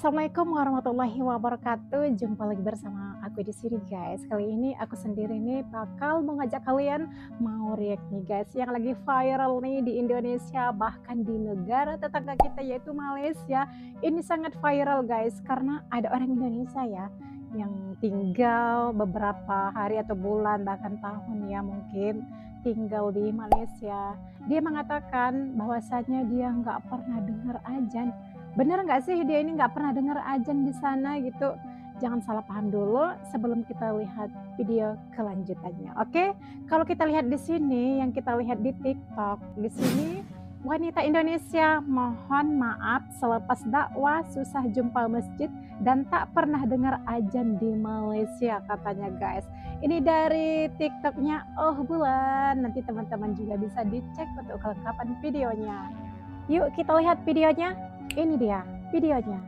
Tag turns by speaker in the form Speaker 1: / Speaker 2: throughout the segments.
Speaker 1: Assalamualaikum warahmatullahi wabarakatuh. Jumpa lagi bersama aku di sini guys. Kali ini aku sendiri nih bakal mengajak kalian mau react nih guys yang lagi viral nih di Indonesia bahkan di negara tetangga kita yaitu Malaysia. Ini sangat viral guys karena ada orang Indonesia ya yang tinggal beberapa hari atau bulan bahkan tahun ya mungkin tinggal di Malaysia. Dia mengatakan bahwasanya dia nggak pernah dengar azan. Bener nggak sih dia ini nggak pernah dengar azan di sana gitu? Jangan salah paham dulu sebelum kita lihat video kelanjutannya. Oke, kalau kita lihat di sini, yang kita lihat di TikTok, di sini wanita Indonesia mohon maaf selepas dakwah susah jumpa masjid dan tak pernah dengar azan di Malaysia katanya guys. Ini dari TikToknya Oh Bulan. Nanti teman-teman juga bisa dicek untuk kelengkapan videonya. Yuk kita lihat videonya. Ini dia videonya.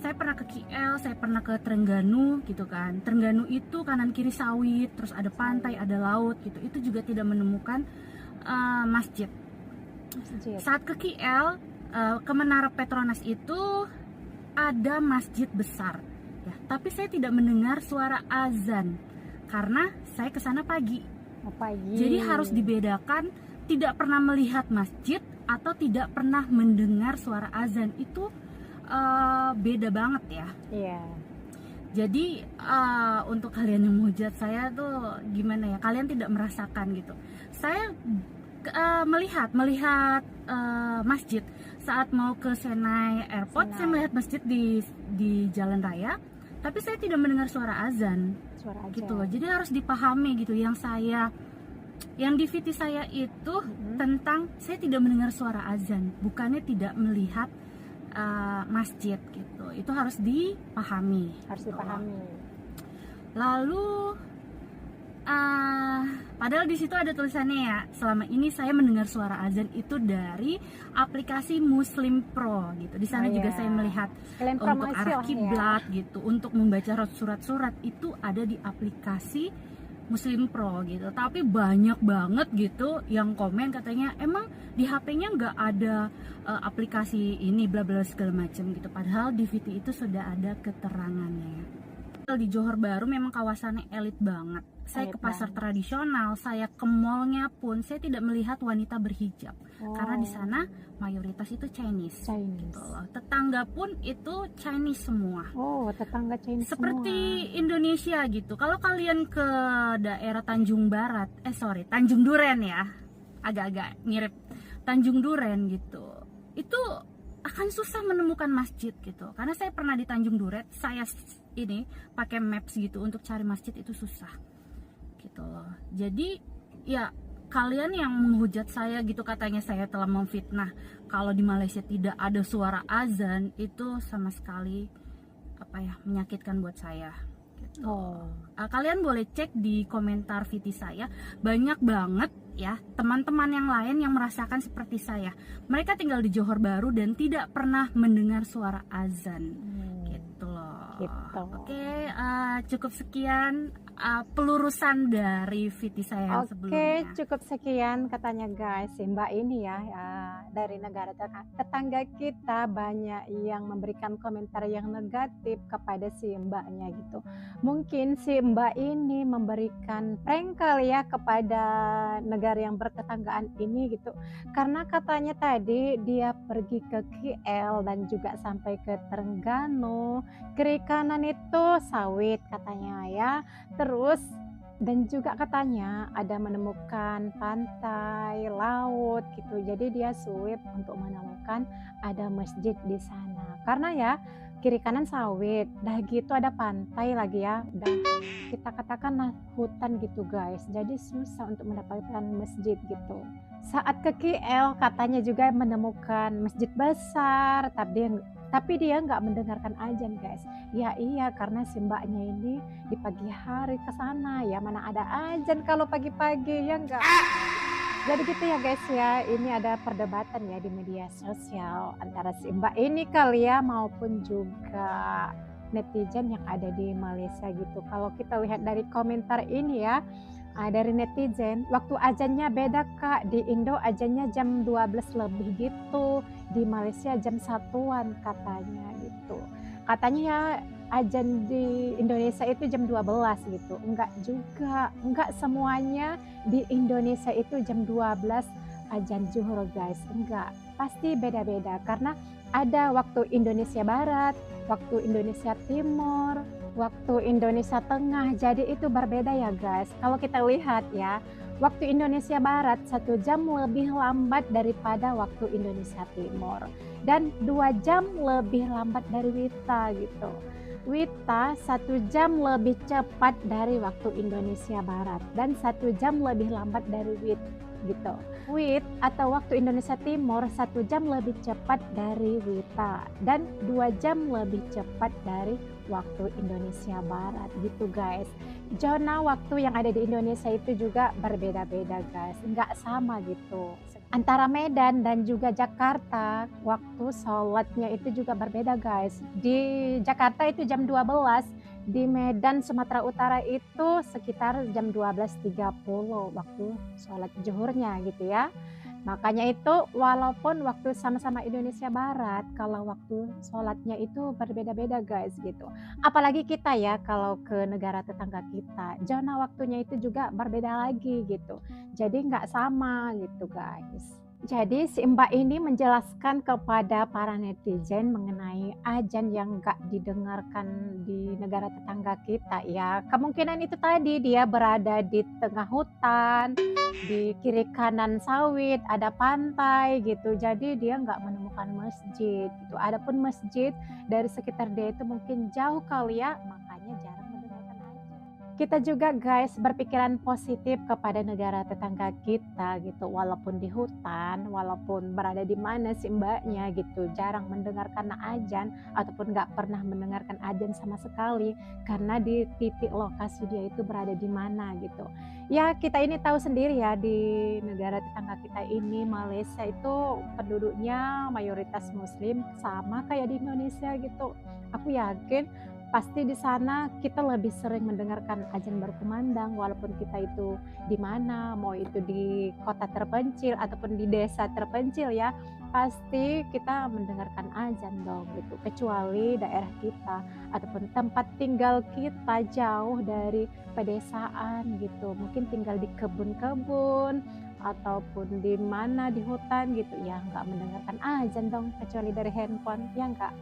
Speaker 2: Saya pernah ke KL, saya pernah ke Terengganu gitu kan. Terengganu itu kanan kiri sawit, terus ada pantai, ada laut gitu. Itu juga tidak menemukan masjid. Saat ke KL, ke Menara Petronas itu ada masjid besar. Ya, tapi saya tidak mendengar suara azan karena saya ke sana pagi. Jadi harus dibedakan. Tidak pernah melihat masjid atau tidak pernah mendengar suara azan itu beda banget ya.
Speaker 1: Iya.
Speaker 2: Jadi untuk kalian yang menghujat saya tuh gimana ya? Kalian tidak merasakan gitu. Saya melihat masjid saat mau ke Senai Airport. Saya melihat masjid di jalan raya, tapi saya tidak mendengar suara azan. Gitu loh. Jadi harus dipahami gitu yang di VT saya itu tentang saya tidak mendengar suara azan, bukannya tidak melihat masjid gitu. Itu harus dipahami. Lalu padahal di situ ada tulisannya ya, selama ini saya mendengar suara azan itu dari aplikasi Muslim Pro gitu. Di sana juga saya melihat untuk arah kiblat gitu, untuk membaca surat-surat itu ada di aplikasi Muslim Pro gitu. Tapi banyak banget gitu yang komen katanya emang di HP-nya nggak ada aplikasi ini bla bla segala macam gitu. Padahal di VT itu sudah ada keterangannya. Di Johor Bahru memang kawasannya elit banget. Saya ke pasar tradisional, saya ke mallnya pun saya tidak melihat wanita berhijab karena di sana mayoritas itu Chinese. Gitu loh. Tetangga pun itu Chinese semua.
Speaker 1: Tetangga Chinese
Speaker 2: seperti
Speaker 1: semua.
Speaker 2: Indonesia gitu. Kalau kalian ke daerah Tanjung Barat, Tanjung Duren ya, agak-agak mirip Tanjung Duren gitu. Itu akan susah menemukan masjid gitu. Karena saya pernah di Tanjung Duren, saya ini pakai maps gitu untuk cari masjid itu susah gitu loh. Jadi ya kalian yang menghujat saya gitu katanya saya telah memfitnah kalau di Malaysia tidak ada suara azan, itu sama sekali menyakitkan buat saya gitu. Kalian boleh cek di komentar VT saya, banyak banget ya teman-teman yang lain yang merasakan seperti saya. Mereka tinggal di Johor Bahru dan tidak pernah mendengar suara azan gitu loh. Oke, cukup sekian pelurusan dari VT saya yang sebelumnya.
Speaker 1: Oke, cukup sekian katanya guys. Si Mbak ini ya, dari negara tetangga kita banyak yang memberikan komentar yang negatif kepada si Mbaknya gitu. Mungkin si Mbak ini memberikan prank kali ya kepada negara yang bertetanggaan ini gitu. Karena katanya tadi dia pergi ke KL dan juga sampai ke Terengganu. Kiri kanan itu sawit katanya ya. Terus dan juga katanya ada menemukan pantai, laut gitu. Jadi dia sweep untuk menemukan ada masjid di sana. Karena ya kiri kanan sawit, dah gitu ada pantai lagi ya. Dan kita katakan hutan gitu guys. Jadi susah untuk mendapatkan masjid gitu. Saat ke KL katanya juga menemukan masjid besar, tapi dia nggak mendengarkan azan guys. Ya iya, karena si mbaknya ini di pagi hari ke sana ya, mana ada azan kalau pagi-pagi ya enggak. Jadi gitu ya guys ya, ini ada perdebatan ya di media sosial antara si mbak ini kali ya maupun juga netizen yang ada di Malaysia gitu. Kalau kita lihat dari komentar ini ya, dari netizen, waktu azannya beda Kak, di Indo azannya jam 12 lebih gitu, di Malaysia jam 1-an katanya gitu. Katanya ya azan di Indonesia itu jam 12 gitu, enggak juga, enggak semuanya di Indonesia itu jam 12 azan zuhur guys, enggak, pasti beda-beda karena ada waktu Indonesia Barat, waktu Indonesia Timur, waktu Indonesia Tengah, jadi itu berbeda ya guys. Kalau kita lihat ya, waktu Indonesia Barat 1 jam lebih lambat daripada waktu Indonesia Timur dan 2 jam lebih lambat dari Wita gitu. Wita 1 jam lebih cepat dari waktu Indonesia Barat dan 1 jam lebih lambat dari Wit gitu. Wit atau waktu Indonesia Timur 1 jam lebih cepat dari Wita dan 2 jam lebih cepat dari waktu Indonesia Barat gitu guys. Zona waktu yang ada di Indonesia itu juga berbeda-beda guys, nggak sama gitu. Antara Medan dan juga Jakarta, waktu sholatnya itu juga berbeda guys. Di Jakarta itu jam 12, di Medan Sumatera Utara itu sekitar jam 12.30 waktu sholat zuhurnya gitu ya. Makanya itu walaupun waktu sama-sama Indonesia Barat, kalau waktu sholatnya itu berbeda-beda guys gitu. Apalagi kita ya kalau ke negara tetangga kita, zona waktunya itu juga berbeda lagi gitu. Jadi nggak sama gitu guys. Jadi si Mbak ini menjelaskan kepada para netizen mengenai azan yang nggak didengarkan di negara tetangga kita ya. Kemungkinan itu tadi dia berada di tengah hutan, di kiri kanan sawit, ada pantai gitu. Jadi dia nggak menemukan masjid gitu. Adapun masjid dari sekitar dia itu mungkin jauh kali ya, makanya jarang mendengarkan azan. Kita juga guys berpikiran positif kepada negara tetangga kita gitu, walaupun di hutan, walaupun berada di mana si mbaknya gitu, jarang mendengarkan azan ataupun nggak pernah mendengarkan azan sama sekali karena di titik lokasi dia itu berada di mana gitu. Ya kita ini tahu sendiri ya di negara tetangga kita ini Malaysia itu penduduknya mayoritas muslim sama kayak di Indonesia gitu. Aku yakin pasti di sana kita lebih sering mendengarkan azan berkumandang walaupun kita itu di mana, mau itu di kota terpencil ataupun di desa terpencil ya, pasti kita mendengarkan azan dong gitu. Kecuali daerah kita ataupun tempat tinggal kita jauh dari pedesaan gitu, mungkin tinggal di kebun-kebun ataupun di mana di hutan gitu ya, nggak mendengarkan azan dong kecuali dari handphone ya nggak.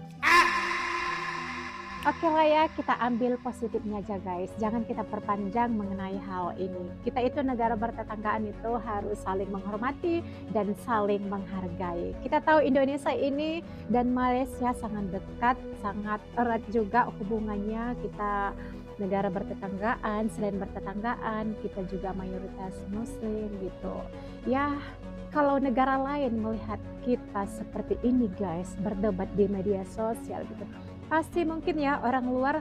Speaker 1: Oke lah ya, kita ambil positifnya aja guys. Jangan kita perpanjang mengenai hal ini. Kita itu negara bertetanggaan itu harus saling menghormati dan saling menghargai. Kita tahu Indonesia ini dan Malaysia sangat dekat, sangat erat juga hubungannya. Kita negara bertetanggaan, selain bertetanggaan, kita juga mayoritas muslim gitu. Ya, kalau negara lain melihat kita seperti ini guys, berdebat di media sosial gitu, pasti mungkin ya orang luar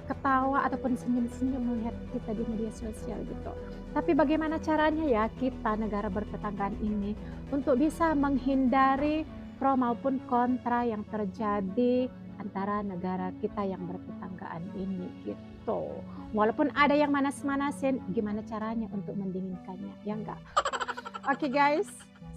Speaker 1: ketawa ataupun senyum-senyum melihat kita di media sosial gitu. Tapi bagaimana caranya ya kita negara bertetanggaan ini untuk bisa menghindari pro maupun kontra yang terjadi antara negara kita yang bertetanggaan ini gitu. Walaupun ada yang manas-manasin, gimana caranya untuk mendinginkannya, ya enggak? Oke guys,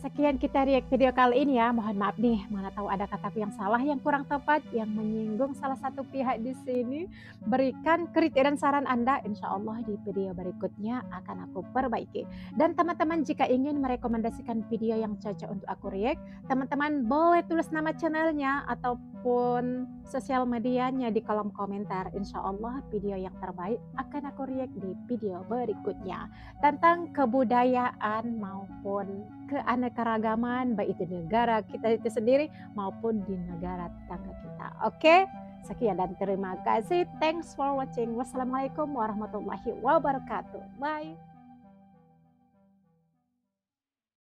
Speaker 1: sekian kita react video kali ini ya. Mohon maaf nih, mana tahu ada kataku yang salah, yang kurang tepat, yang menyinggung salah satu pihak di sini. Berikan kritik dan saran Anda, insya Allah di video berikutnya akan aku perbaiki. Dan teman-teman jika ingin merekomendasikan video yang cocok untuk aku react, teman-teman boleh tulis nama channelnya ataupun sosial medianya di kolom komentar. Insya Allah video yang terbaik akan aku react di video berikutnya. Tentang kebudayaan maupun keanekaragaman baik itu di negara kita itu sendiri maupun di negara tetangga kita. Oke, sekian dan terima kasih. Thanks for watching. Wassalamualaikum warahmatullahi wabarakatuh. Bye.